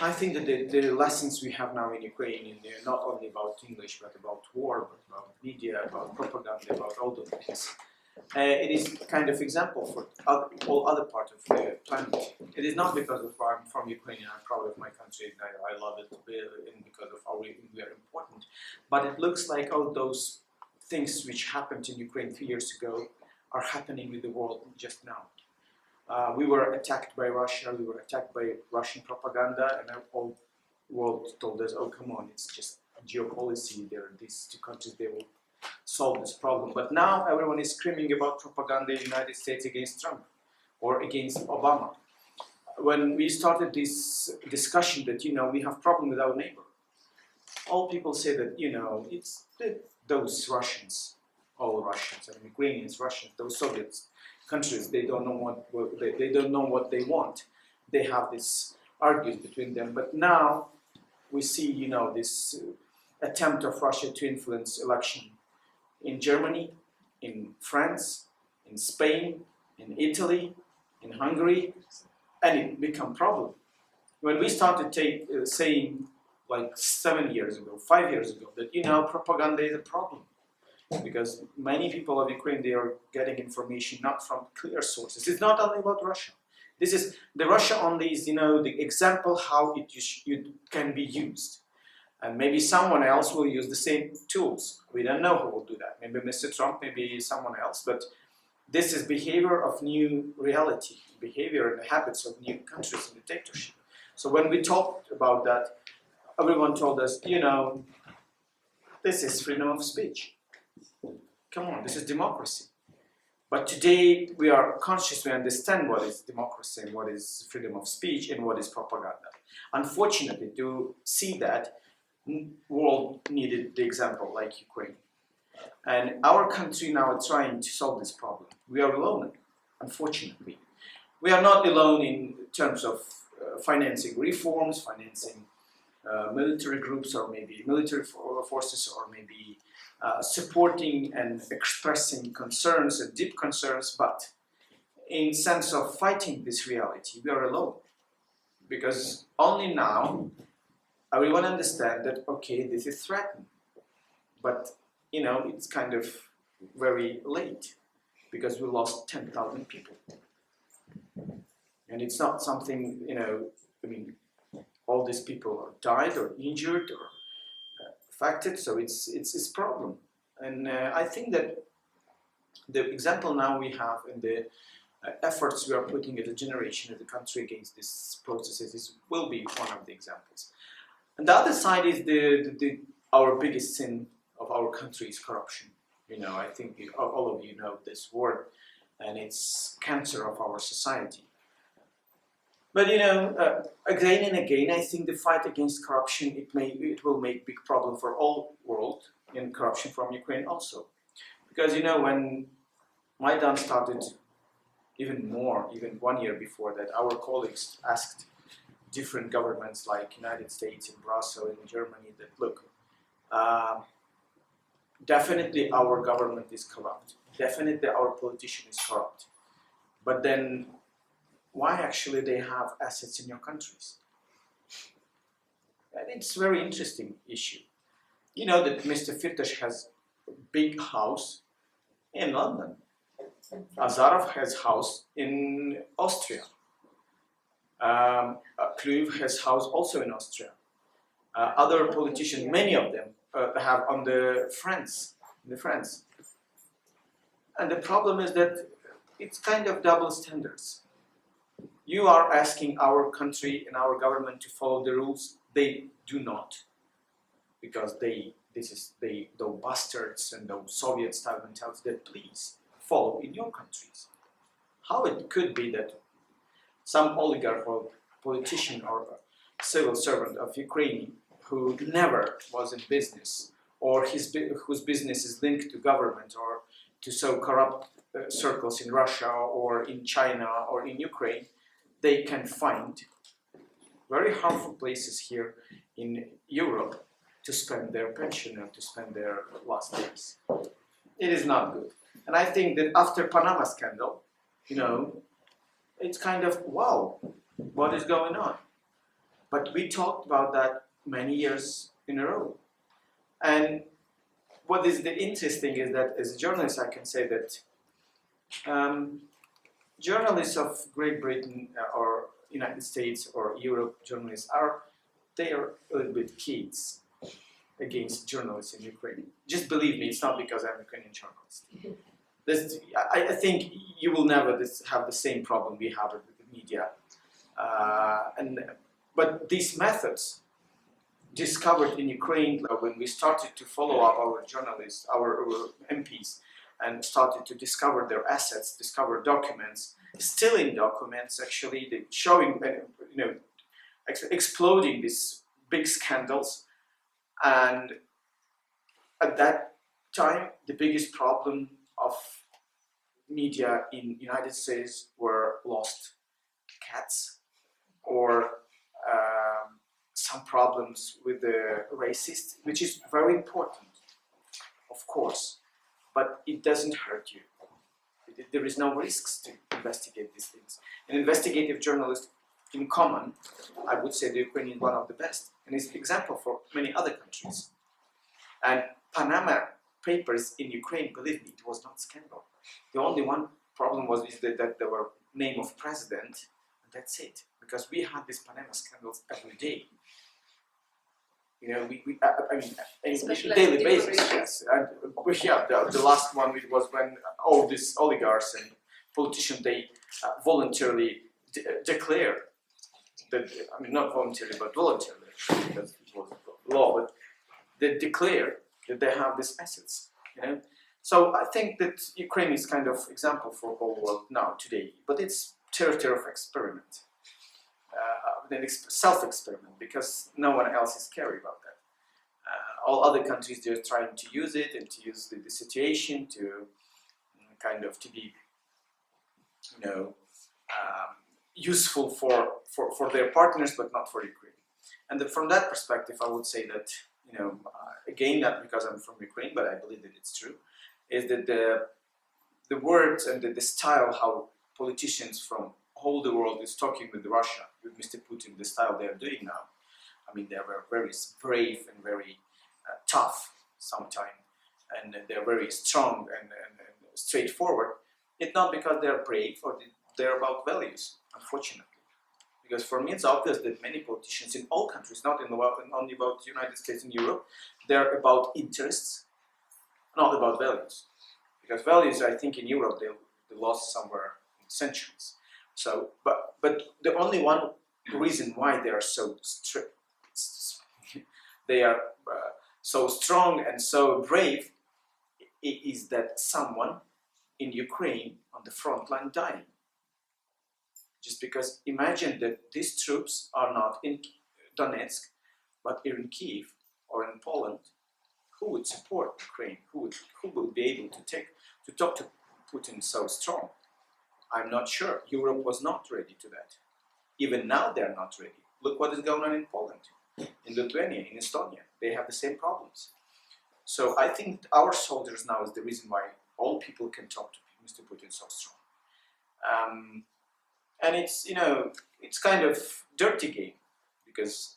I think that the lessons we have now in Ukraine, they're not only about English, but about war, but about media, about propaganda, about all those things. It is kind of example for all other parts of the planet. It is not because of I'm from Ukraine and I'm proud of my country and I love it, and because of how we are important. But it looks like all those things which happened in Ukraine 3 years ago are happening with the world just now. We were attacked by Russia, we were attacked by Russian propaganda, and the whole world told us, oh come on, it's just geopolicy, there are these two countries, they will solve this problem. But now everyone is screaming about propaganda in the United States against Trump or against Obama. When we started this discussion that, we have problem with our neighbor, all people say that, it's those Russians, all Russians, and Ukrainians, Russians, those Soviet countries, they don't know they don't know what they want. They have this argument between them. But now we see, this attempt of Russia to influence election in Germany, in France, in Spain, in Italy, in Hungary, and it became a problem. When we started saying, like 7 years ago, 5 years ago, that propaganda is a problem, because many people of Ukraine, they are getting information not from clear sources. It's not only about Russia. This is the Russia only is the example how it can be used. And maybe someone else will use the same tools. We don't know who will do that. Maybe Mr. Trump, maybe someone else. But this is behavior of new reality, behavior and habits of new countries in dictatorship. So when we talked about that, everyone told us, this is freedom of speech. Come on, this is democracy. But today we are conscious, we understand what is democracy and what is freedom of speech and what is propaganda. Unfortunately, to see that, world needed the example like Ukraine. And our country now is trying to solve this problem. We are alone, unfortunately. We are not alone in terms of financing reforms, financing military groups or maybe military forces, or maybe supporting and expressing concerns and deep concerns, but in sense of fighting this reality, we are alone. Because only now everyone understands that, okay, this is threatened, but it's kind of very late because we lost 10,000 people. And it's not something, all these people are died or injured or affected, so it's a problem. And I think that the example now we have and the efforts we are putting as a generation, as a country against these processes will be one of the examples. And the other side is our biggest sin of our country is corruption. I think all of you know this word, and it's cancer of our society. But again and again, I think the fight against corruption, it will make big problem for all world, and corruption from Ukraine also. Because when Maidan started, even 1 year before that, our colleagues asked different governments like United States and Brussels and Germany that, look, definitely our government is corrupt. Definitely our politician is corrupt. But then why actually they have assets in your countries? And it's a very interesting issue. You know that Mr. Firtash has a big house in London. Azarov has house in Austria. Kluiv has house also in Austria. Other politicians, many of them, have on the France. And the problem is that it's kind of double standards. You are asking our country and our government to follow the rules. They do not, because those bastards and those Soviet-style mentality that please follow in your countries. How it could be that some oligarch or politician or civil servant of Ukraine who never was in business, or whose business is linked to government or to so corrupt circles in Russia or in China or in Ukraine, they can find very harmful places here in Europe to spend their pension and to spend their last days. It is not good. And I think that after Panama scandal, it's kind of, wow, what is going on? But we talked about that many years in a row. And what is the interesting is that as a journalist, I can say that journalists of Great Britain or United States or Europe journalists they are a little bit kids against journalists in Ukraine. Just believe me, it's not because I'm a Ukrainian journalist. I think you will never have the same problem we have with the media. But these methods discovered in Ukraine when we started to follow up our journalists, our MPs, and started to discover their assets, discover documents, stealing documents, actually showing, exploding these big scandals. And at that time, the biggest problem of media in United States were lost cats or some problems with the racist, which is very important, of course, but it doesn't hurt you. There is no risks to investigate these things. An investigative journalist in common, I would say the Ukrainian is one of the best, and it's an example for many other countries. And Panama Papers in Ukraine, believe me, it was not scandal. The only one problem was that there were name of president, and that's it. Because we had these Panama scandals every day. I mean, on daily basis. Yes. And the last one was when all these oligarchs and politicians, they voluntarily declare that, I mean, not voluntarily, but voluntarily, because it was law, but they declare that they have these assets. So I think that Ukraine is kind of example for the whole world now today, but it's territory of experiment. Self-experiment, because no one else is caring about that. All other countries, they're trying to use it and to use the situation to kind of to be, useful for their partners, but not for Ukraine. And from that perspective, I would say that, again, not because I'm from Ukraine, but I believe that it's true, is that the words and the style how politicians from all the world is talking with Russia, with Mr. Putin, the style they are doing now. I mean, they are very brave and very tough sometimes, and they're very strong and straightforward. It's not because they're brave or they're about values, unfortunately. Because for me, it's obvious that many politicians in all countries, not only about the United States and Europe, they're about interests, not about values. Because values, I think, in Europe, they lost somewhere in centuries. So, but the only one reason why they are so strict, they are so strong and so brave, is that someone in Ukraine on the front line dying. Just because imagine that these troops are not in Donetsk, but in Kiev or in Poland, who would support Ukraine? Who will be able to talk to Putin so strong? I'm not sure. Europe was not ready to that. Even now they're not ready. Look what is going on in Poland, in Lithuania, in Estonia. They have the same problems. So I think our soldiers now is the reason why all people can talk to Mr. Putin so strong. And it's, it's kind of dirty game, because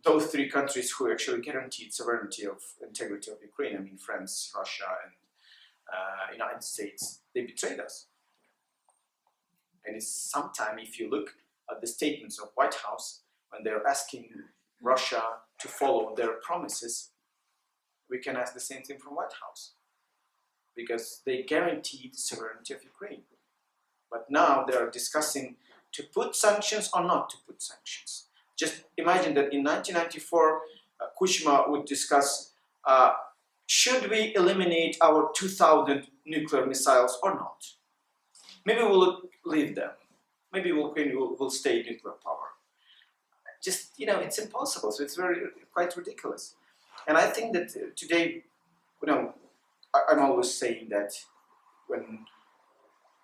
those three countries who actually guaranteed sovereignty of integrity of Ukraine, I mean France, Russia, and United States, they betrayed us. And it's sometime, if you look at the statements of White House, when they're asking Russia to follow their promises, we can ask the same thing from White House. Because they guaranteed sovereignty of Ukraine. But now they are discussing to put sanctions or not to put sanctions. Just imagine that in 1994, Kuchma would discuss, should we eliminate our 2,000 nuclear missiles or not? Maybe we'll leave them. Maybe Ukraine will stay nuclear power. Just, it's impossible. So it's quite ridiculous. And I think that today, I'm always saying that when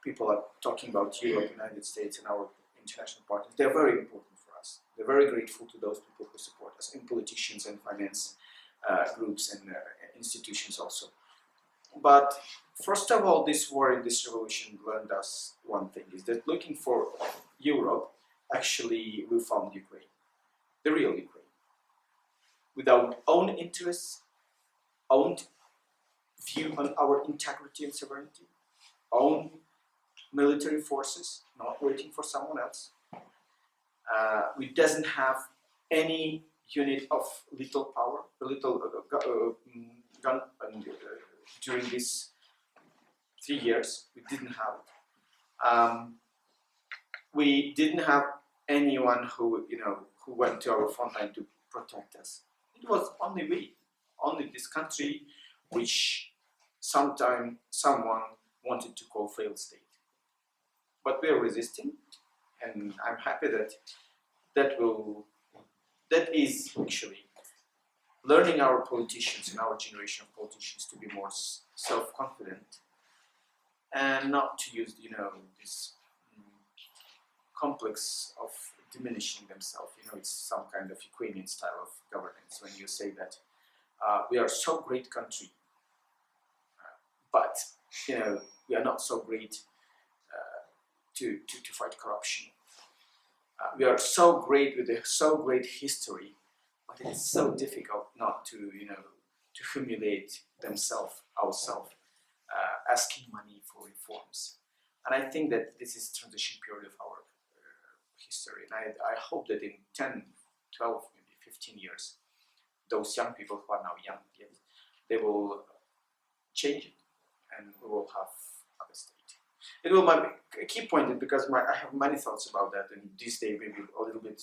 people are talking about Europe, United States, and our international partners, they're very important for us. They're very grateful to those people who support us, and politicians and finance groups and institutions also. But first of all, this war and this revolution learned us one thing, is that looking for Europe actually will found Ukraine, the real Ukraine, without own interests, own view on our integrity and sovereignty, own military forces, not waiting for someone else. We doesn't have any unit of little power, little gun, and during these 3 years we didn't have it. We didn't have anyone who who went to our front line to protect us. It was only this country, which someone wanted to call failed state. But we are resisting, and I'm happy that is actually learning our politicians and our generation of politicians to be more self-confident and not to use this complex of diminishing themselves. It's some kind of Ukrainian style of governance when you say that we are so great country, but we are not so great to fight corruption. We are so great with a so great history, but it is so difficult not to to humiliate ourselves, asking money for reforms. And I think that this is transition period of our history, and I hope that in 10, 12, maybe 15 years, those young people who are now young yet, they will change it, and we will have a state. It will be a key point because I have many thoughts about that, and this day may be a little bit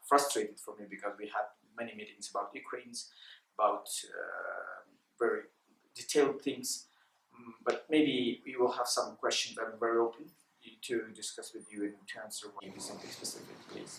frustrated for me because we had many meetings about Ukraine, about very detailed things. But maybe we will have some questions. I'm very open to discuss with you and to answer what you something specific, please.